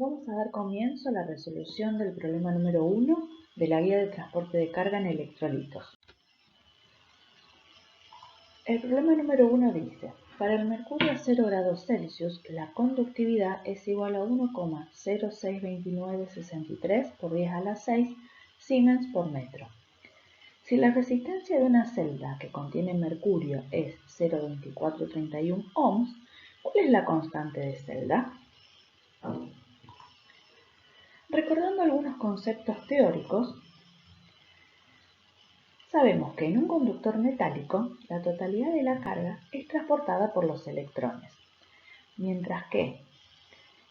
Vamos a dar comienzo a la resolución del problema número 1 de la guía de transporte de carga en electrolitos. El problema número 1 dice: para el mercurio a 0 grados Celsius, la conductividad es igual a 1,062963 por 10 a la 6 Siemens por metro. Si la resistencia de una celda que contiene mercurio es 0,2431 ohms, ¿cuál es la constante de celda? Recordando algunos conceptos teóricos, sabemos que en un conductor metálico la totalidad de la carga es transportada por los electrones, mientras que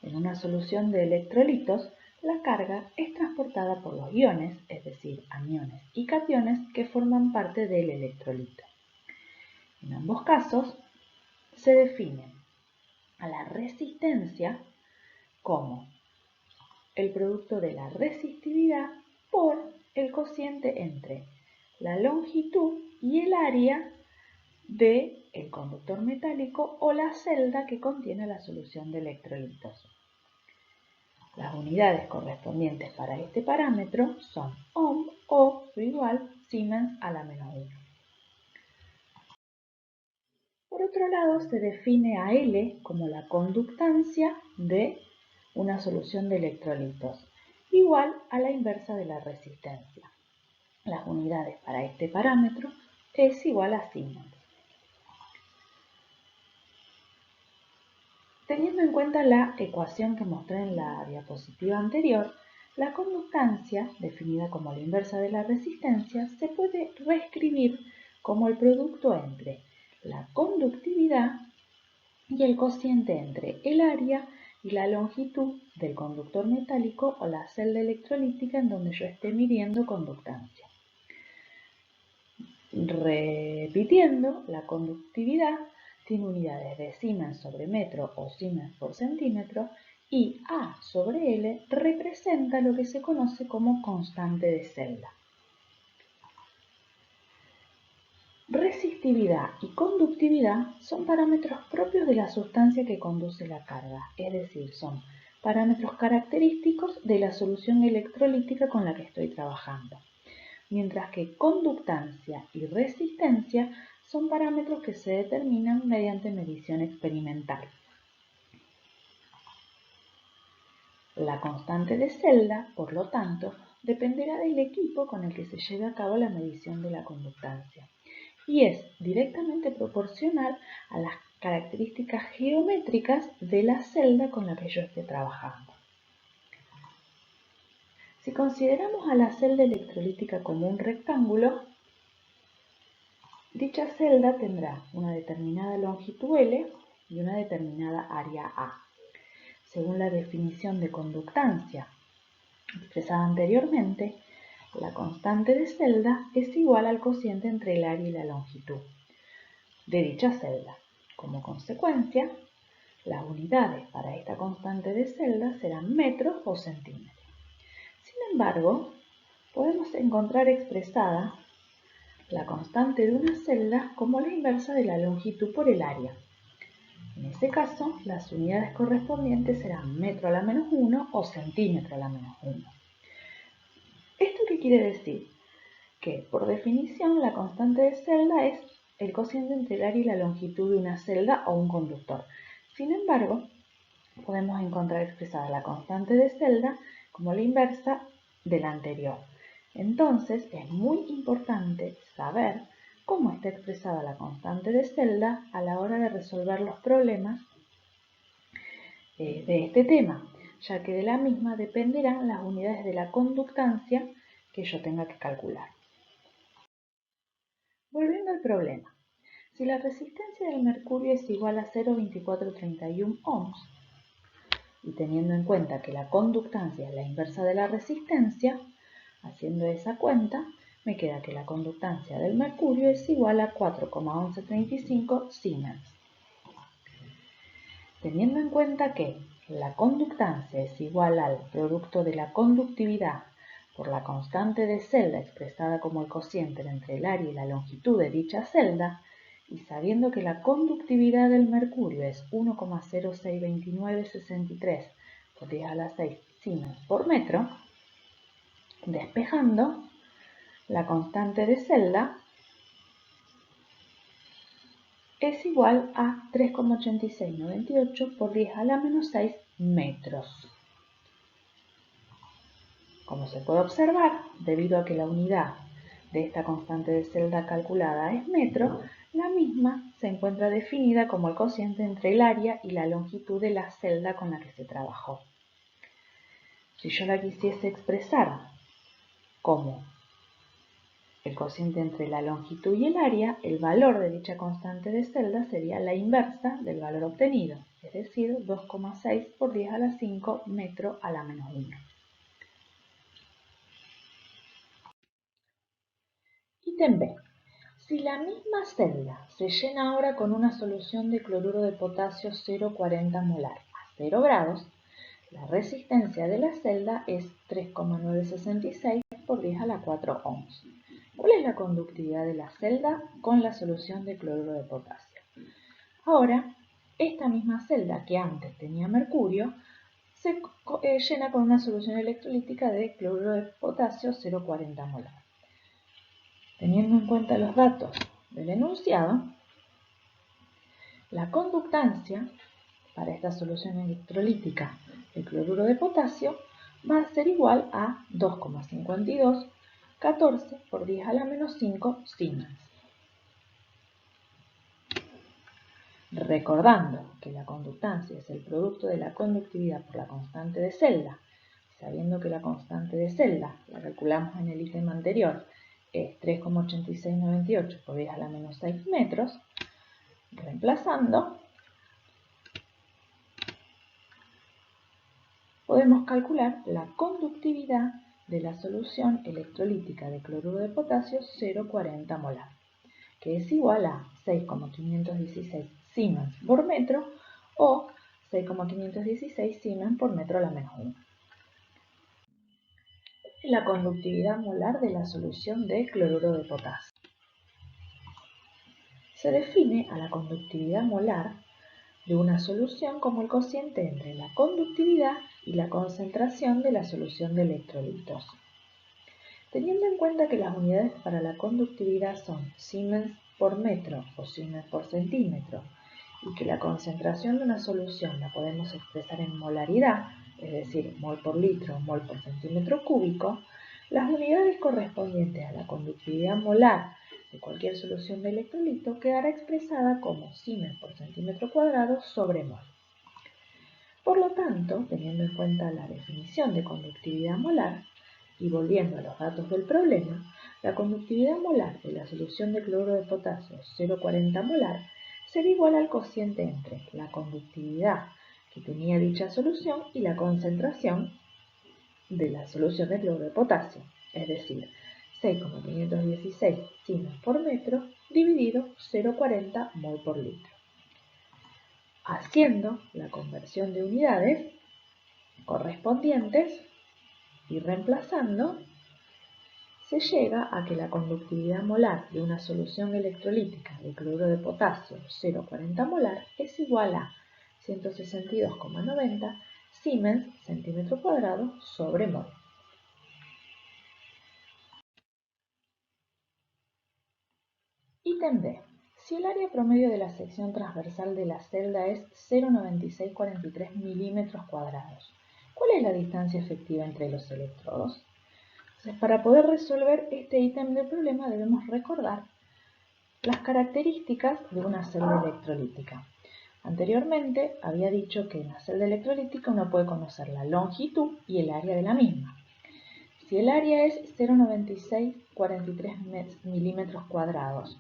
en una solución de electrolitos la carga es transportada por los iones, es decir, aniones y cationes que forman parte del electrolito. En ambos casos se define a la resistencia como el producto de la resistividad por el cociente entre la longitud y el área del conductor metálico o la celda que contiene la solución de electrolitos. Las unidades correspondientes para este parámetro son ohm o su igual Siemens a la menos 1. Por otro lado, se define a L como la conductancia de una solución de electrolitos, igual a la inversa de la resistencia. Las unidades para este parámetro es igual a Siemens. Teniendo en cuenta la ecuación que mostré en la diapositiva anterior, la conductancia, definida como la inversa de la resistencia, se puede reescribir como el producto entre la conductividad y el cociente entre el área y la longitud del conductor metálico o la celda electrolítica en donde yo esté midiendo conductancia. Repitiendo, la conductividad tiene unidades de Siemens sobre metro o Siemens por centímetro y A sobre L representa lo que se conoce como constante de celda. Resistividad y conductividad son parámetros propios de la sustancia que conduce la carga, es decir, son parámetros característicos de la solución electrolítica con la que estoy trabajando, mientras que conductancia y resistencia son parámetros que se determinan mediante medición experimental. La constante de celda, por lo tanto, dependerá del equipo con el que se lleve a cabo la medición de la conductancia y es directamente proporcional a las características geométricas de la celda con la que yo esté trabajando. Si consideramos a la celda electrolítica como un rectángulo, dicha celda tendrá una determinada longitud L y una determinada área A. Según la definición de conductancia expresada anteriormente, la constante de celda es igual al cociente entre el área y la longitud de dicha celda. Como consecuencia, las unidades para esta constante de celda serán metros o centímetros. Sin embargo, podemos encontrar expresada la constante de una celda como la inversa de la longitud por el área. En este caso, las unidades correspondientes serán metro a la menos 1 o centímetro a la menos 1. ¿Esto qué quiere decir? Que, por definición, la constante de celda es el cociente entre el área y la longitud de una celda o un conductor. Sin embargo, podemos encontrar expresada la constante de celda como la inversa de la anterior. Entonces, es muy importante saber cómo está expresada la constante de celda a la hora de resolver los problemas de este tema, ya que de la misma dependerán las unidades de la conductancia que yo tenga que calcular. Volviendo al problema, si la resistencia del mercurio es igual a 0,2431 ohms, y teniendo en cuenta que la conductancia es la inversa de la resistencia, haciendo esa cuenta, me queda que la conductancia del mercurio es igual a 4,1135 Siemens. Teniendo en cuenta que la conductancia es igual al producto de la conductividad por la constante de celda expresada como el cociente entre el área y la longitud de dicha celda, y sabiendo que la conductividad del mercurio es 1,062963 por 10 a la 6 Siemens por metro, despejando, la constante de celda es igual a 3,8698 por 10 a la menos 6 metros. Como se puede observar, debido a que la unidad de esta constante de celda calculada es metro, la misma se encuentra definida como el cociente entre el área y la longitud de la celda con la que se trabajó. Si yo la quisiese expresar como el cociente entre la longitud y el área, el valor de dicha constante de celda sería la inversa del valor obtenido, es decir, 2,6 por 10 a la 5 metro a la menos 1. Ítem B. Si la misma celda se llena ahora con una solución de cloruro de potasio 0,40 molar a 0 grados, la resistencia de la celda es 3,966 por 10 a la 4 ohms. ¿Cuál es la conductividad de la celda con la solución de cloruro de potasio? Ahora, esta misma celda que antes tenía mercurio se llena con una solución electrolítica de cloruro de potasio 0,40 molar. Teniendo en cuenta los datos del enunciado, la conductancia para esta solución electrolítica de cloruro de potasio va a ser igual a 2,5214 por 10 a la menos 5 Siemens. Recordando que la conductancia es el producto de la conductividad por la constante de celda, sabiendo que la constante de celda la calculamos en el ítem anterior, es 3,8698 por 10 a la menos 6 metros, reemplazando, podemos calcular la conductividad de la solución electrolítica de cloruro de potasio 0,40 molar, que es igual a 6,516 Siemens por metro o 6,516 Siemens por metro a la menos 1. La conductividad molar de la solución de cloruro de potasio. Se define a la conductividad molar de una solución como el cociente entre la conductividad y la concentración de la solución de electrolitos. Teniendo en cuenta que las unidades para la conductividad son Siemens por metro o Siemens por centímetro y que la concentración de una solución la podemos expresar en molaridad, es decir, mol por litro o mol por centímetro cúbico, las unidades correspondientes a la conductividad molar de cualquier solución de electrolito quedará expresada como Siemens por centímetro cuadrado sobre mol. Por lo tanto, teniendo en cuenta la definición de conductividad molar, y volviendo a los datos del problema, la conductividad molar de la solución de cloruro de potasio 0,40 molar será igual al cociente entre la conductividad que tenía dicha solución y la concentración de la solución de cloruro de potasio, es decir, 6,516 Siemens por metro dividido 0,40 mol por litro. Haciendo la conversión de unidades correspondientes y reemplazando, se llega a que la conductividad molar de una solución electrolítica de cloruro de potasio 0,40 molar es igual a 162,90 Siemens centímetro cuadrado sobre mol. Ítem B. Si el área promedio de la sección transversal de la celda es 0,9643 milímetros cuadrados, ¿cuál es la distancia efectiva entre los electrodos? Entonces, para poder resolver este ítem del problema debemos recordar las características de una celda electrolítica. Anteriormente había dicho que en la celda electrolítica uno puede conocer la longitud y el área de la misma. Si el área es 0,9643 milímetros cuadrados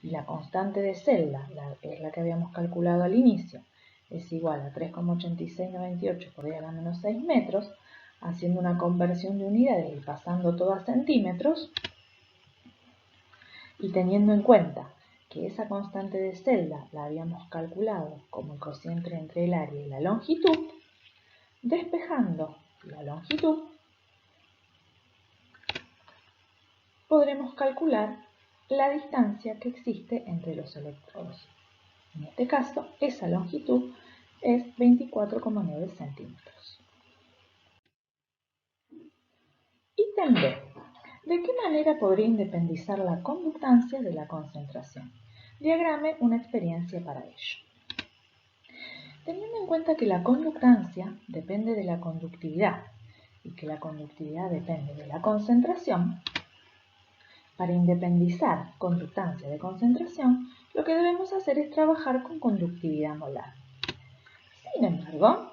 y la constante de celda, es la que habíamos calculado al inicio, es igual a 3,8698 por 10 a la menos 6 metros, haciendo una conversión de unidades y pasando todo a centímetros, y teniendo en cuenta que esa constante de celda la habíamos calculado como el cociente entre el área y la longitud, despejando la longitud, podremos calcular la distancia que existe entre los electrodos. En este caso, esa longitud es 24,9 centímetros. ítem B. ¿De qué manera podría independizar la conductancia de la concentración? Diagrame una experiencia para ello. Teniendo en cuenta que la conductancia depende de la conductividad y que la conductividad depende de la concentración, para independizar conductancia de concentración, lo que debemos hacer es trabajar con conductividad molar. Sin embargo,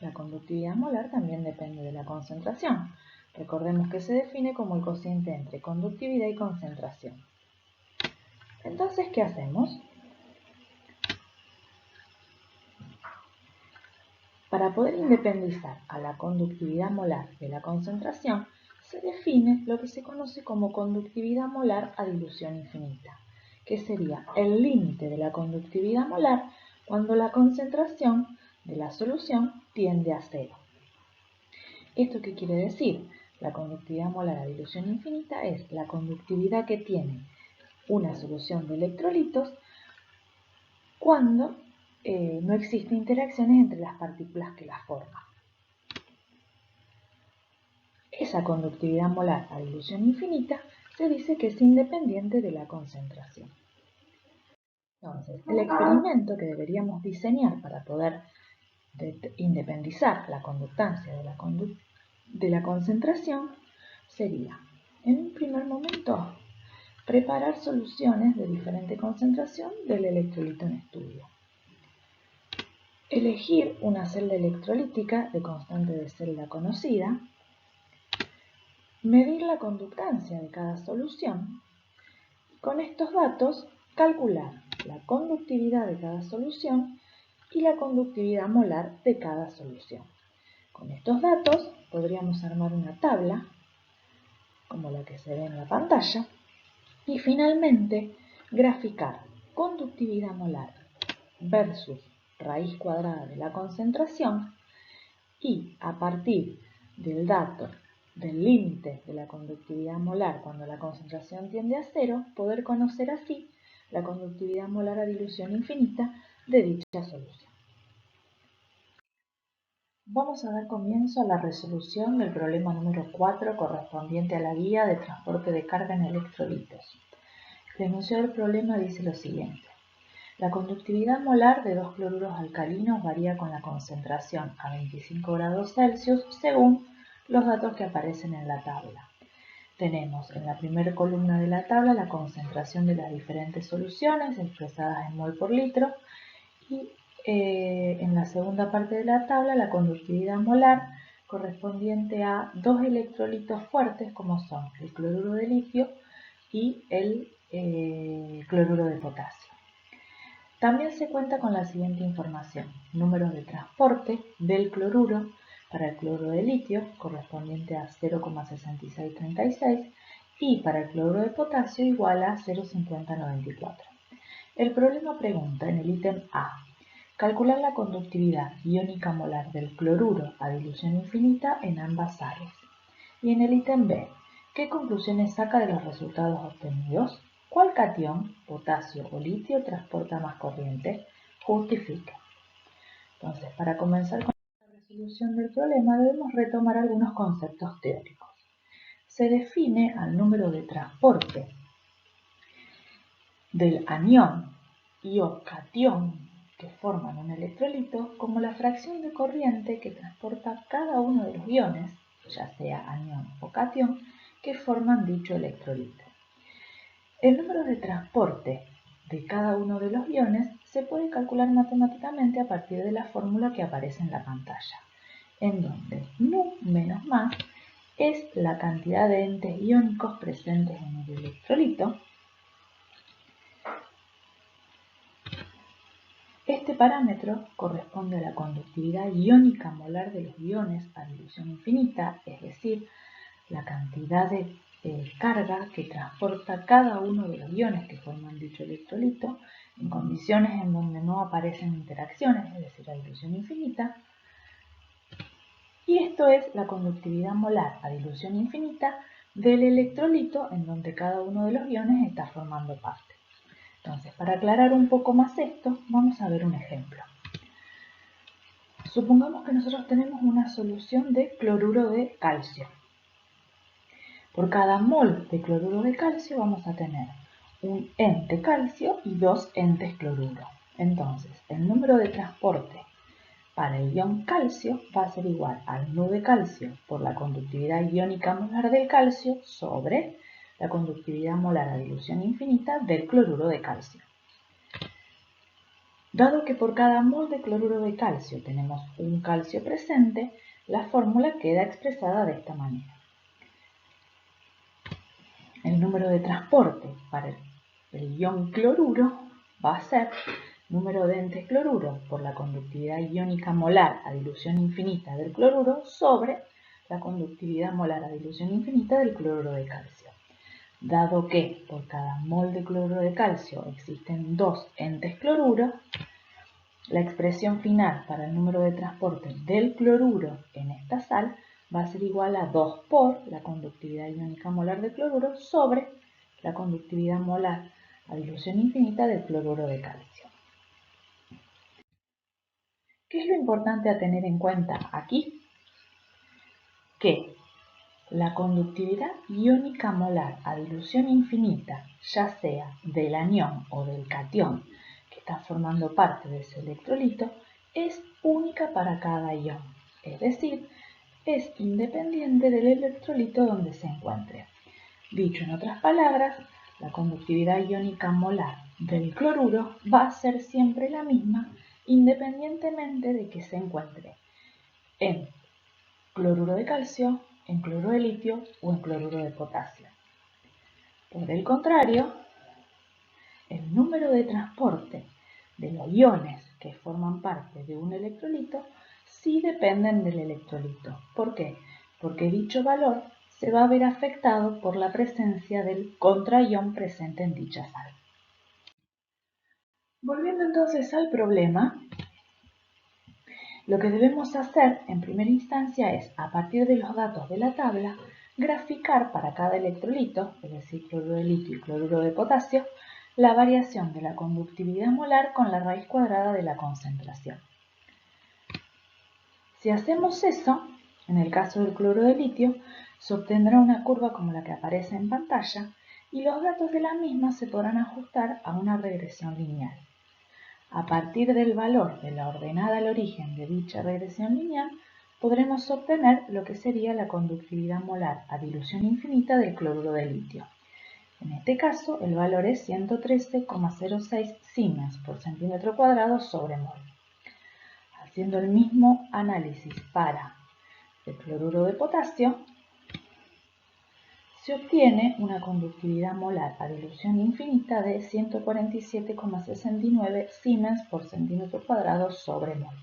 la conductividad molar también depende de la concentración. Recordemos que se define como el cociente entre conductividad y concentración. Entonces, ¿qué hacemos? Para poder independizar a la conductividad molar de la concentración, se define lo que se conoce como conductividad molar a dilución infinita, que sería el límite de la conductividad molar cuando la concentración de la solución tiende a cero. ¿Esto qué quiere decir? La conductividad molar a dilución infinita es la conductividad que tiene una solución de electrolitos cuando no existen interacciones entre las partículas que la forman. Esa conductividad molar a dilución infinita se dice que es independiente de la concentración. Entonces, el experimento que deberíamos diseñar para poder independizar la conductancia de la concentración sería, en un primer momento, preparar soluciones de diferente concentración del electrolito en estudio. Elegir una celda electrolítica de constante de celda conocida. Medir la conductancia de cada solución. Con estos datos, calcular la conductividad de cada solución y la conductividad molar de cada solución. Con estos datos podríamos armar una tabla, como la que se ve en la pantalla, y finalmente graficar conductividad molar versus raíz cuadrada de la concentración y a partir del dato del límite de la conductividad molar cuando la concentración tiende a cero, poder conocer así la conductividad molar a dilución infinita de dicha solución. Vamos a dar comienzo a la resolución del problema número 4 correspondiente a la guía de transporte de carga en electrolitos. El enunciado del problema dice lo siguiente. La conductividad molar de dos cloruros alcalinos varía con la concentración a 25 grados Celsius según los datos que aparecen en la tabla. Tenemos en la primera columna de la tabla la concentración de las diferentes soluciones expresadas en mol por litro y en la segunda parte de la tabla la conductividad molar correspondiente a dos electrolitos fuertes como son el cloruro de litio y el cloruro de potasio. También se cuenta con la siguiente información: números de transporte del cloruro para el cloruro de litio correspondiente a 0,6636 y para el cloruro de potasio igual a 0,5094. El problema pregunta en el ítem A: calcular la conductividad iónica molar del cloruro a dilución infinita en ambas sales. Y en el ítem B, ¿qué conclusiones saca de los resultados obtenidos? ¿Cuál catión, potasio o litio, transporta más corriente? Justifique. Entonces, para comenzar con la resolución del problema, debemos retomar algunos conceptos teóricos. Se define al número de transporte del anión y o catión que forman un electrolito como la fracción de corriente que transporta cada uno de los iones, ya sea anión o catión, que forman dicho electrolito. El número de transporte de cada uno de los iones se puede calcular matemáticamente a partir de la fórmula que aparece en la pantalla, en donde nu menos más es la cantidad de entes iónicos presentes en el electrolito. Este parámetro corresponde a la conductividad iónica molar de los iones a dilución infinita, es decir, la cantidad de carga que transporta cada uno de los iones que forman dicho electrolito en condiciones en donde no aparecen interacciones, es decir, a dilución infinita. Y esto es la conductividad molar a dilución infinita del electrolito en donde cada uno de los iones está formando parte. Entonces, para aclarar un poco más esto, vamos a ver un ejemplo. Supongamos que nosotros tenemos una solución de cloruro de calcio. Por cada mol de cloruro de calcio vamos a tener un ente calcio y dos entes cloruro. Entonces, el número de transporte para el ion calcio va a ser igual al nu de calcio por la conductividad iónica molar del calcio sobre la conductividad molar a dilución infinita del cloruro de calcio. Dado que por cada mol de cloruro de calcio tenemos un calcio presente, la fórmula queda expresada de esta manera. El número de transporte para el ion cloruro va a ser número de entes cloruro por la conductividad iónica molar a dilución infinita del cloruro sobre la conductividad molar a dilución infinita del cloruro de calcio. Dado que por cada mol de cloruro de calcio existen dos entes cloruro, la expresión final para el número de transporte del cloruro en esta sal va a ser igual a 2 por la conductividad iónica molar del cloruro sobre la conductividad molar a dilución infinita del cloruro de calcio. ¿Qué es lo importante a tener en cuenta aquí? Que la conductividad iónica molar a dilución infinita, ya sea del anión o del catión que está formando parte de ese electrolito, es única para cada ion, es decir, es independiente del electrolito donde se encuentre. Dicho en otras palabras, la conductividad iónica molar del cloruro va a ser siempre la misma independientemente de que se encuentre en cloruro de calcio, en cloruro de litio o en cloruro de potasio. Por el contrario, el número de transporte de los iones que forman parte de un electrolito sí dependen del electrolito. ¿Por qué? Porque dicho valor se va a ver afectado por la presencia del contraión presente en dicha sal. Volviendo entonces al problema, lo que debemos hacer en primera instancia es, a partir de los datos de la tabla, graficar para cada electrolito, es decir, cloruro de litio y cloruro de potasio, la variación de la conductividad molar con la raíz cuadrada de la concentración. Si hacemos eso, en el caso del cloruro de litio, se obtendrá una curva como la que aparece en pantalla y los datos de la misma se podrán ajustar a una regresión lineal. A partir del valor de la ordenada al origen de dicha regresión lineal, podremos obtener lo que sería la conductividad molar a dilución infinita del cloruro de litio. En este caso, el valor es 113,06 Siemens por centímetro cuadrado sobre mol. Haciendo el mismo análisis para el cloruro de potasio, se obtiene una conductividad molar a dilución infinita de 147,69 Siemens por centímetro cuadrado sobre mol.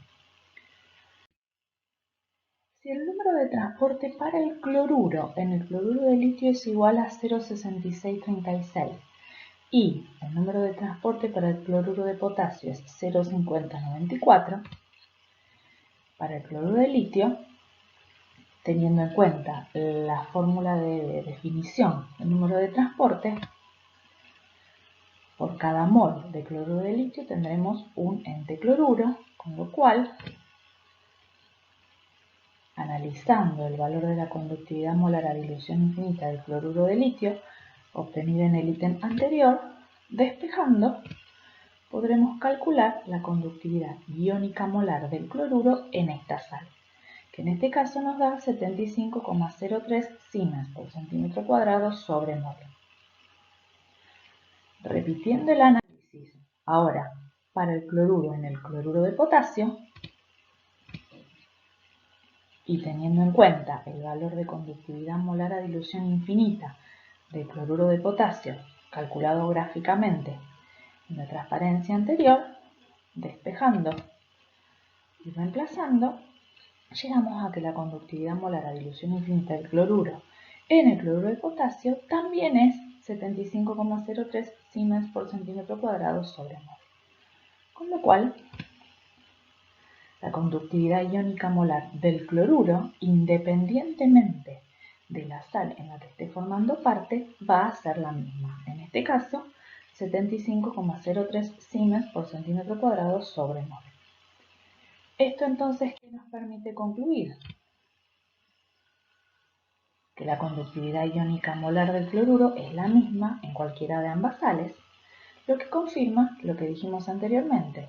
Si el número de transporte para el cloruro en el cloruro de litio es igual a 0,6636 y el número de transporte para el cloruro de potasio es 0,5094, para el cloruro de litio, teniendo en cuenta la fórmula de definición del número de transporte, por cada mol de cloruro de litio tendremos un ente cloruro, con lo cual, analizando el valor de la conductividad molar a dilución infinita del cloruro de litio, obtenida en el ítem anterior, despejando, podremos calcular la conductividad iónica molar del cloruro en esta sal, que en este caso nos da 75,03 Siemens por centímetro cuadrado sobre mol. Repitiendo el análisis, ahora para el cloruro en el cloruro de potasio, y teniendo en cuenta el valor de conductividad molar a dilución infinita del cloruro de potasio, calculado gráficamente en la transparencia anterior, despejando y reemplazando, llegamos a que la conductividad molar a dilución infinita del cloruro en el cloruro de potasio también es 75,03 Siemens por centímetro cuadrado sobre mol. Con lo cual, la conductividad iónica molar del cloruro, independientemente de la sal en la que esté formando parte, va a ser la misma. En este caso, 75,03 Siemens por centímetro cuadrado sobre mol. Esto entonces, ¿qué nos permite concluir? que la conductividad iónica molar del cloruro es la misma en cualquiera de ambas sales, lo que confirma lo que dijimos anteriormente,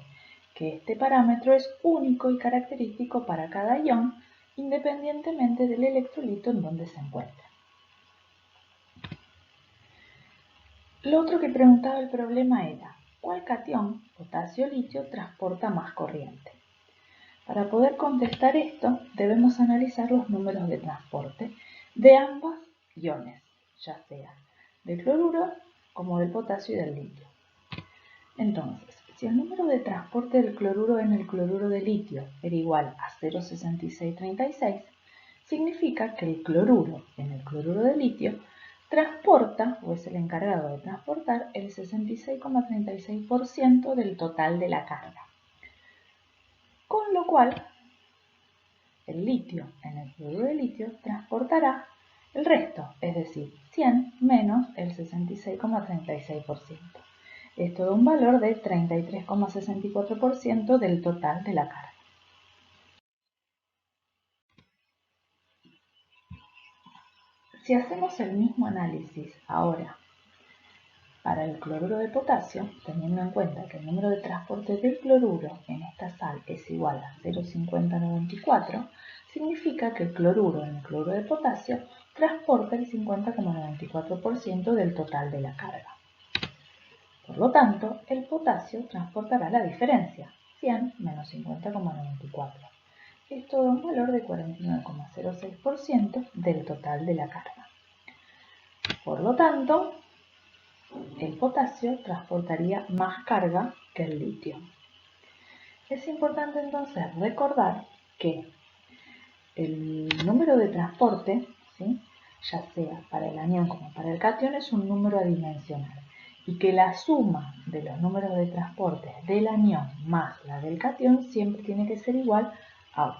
que este parámetro es único y característico para cada ion, independientemente del electrolito en donde se encuentre. Lo otro que preguntaba el problema era, ¿cuál catión, potasio o litio, transporta más corriente? Para poder contestar esto, debemos analizar los números de transporte de ambos iones, ya sea del cloruro como del potasio y del litio. Entonces, si el número de transporte del cloruro en el cloruro de litio era igual a 0,6636, significa que el cloruro en el cloruro de litio transporta, o es el encargado de transportar, el 66,36% del total de la carga. Con lo cual, el litio en el cloruro de litio transportará el resto, es decir, 100 menos el 66,36%. Esto da un valor de 33,64% del total de la carga. Si hacemos el mismo análisis ahora para el cloruro de potasio, teniendo en cuenta que el número de transporte del cloruro en esta sal es igual a 0,5094, significa que el cloruro en el cloruro de potasio transporta el 50,94% del total de la carga. Por lo tanto, el potasio transportará la diferencia, 100 menos 50,94. Esto da un valor de 49,06% del total de la carga. Por lo tanto, el potasio transportaría más carga que el litio. Es importante entonces recordar que el número de transporte, ¿sí?, ya sea para el anión como para el catión, es un número adimensional y que la suma de los números de transporte del anión más la del catión siempre tiene que ser igual a 1.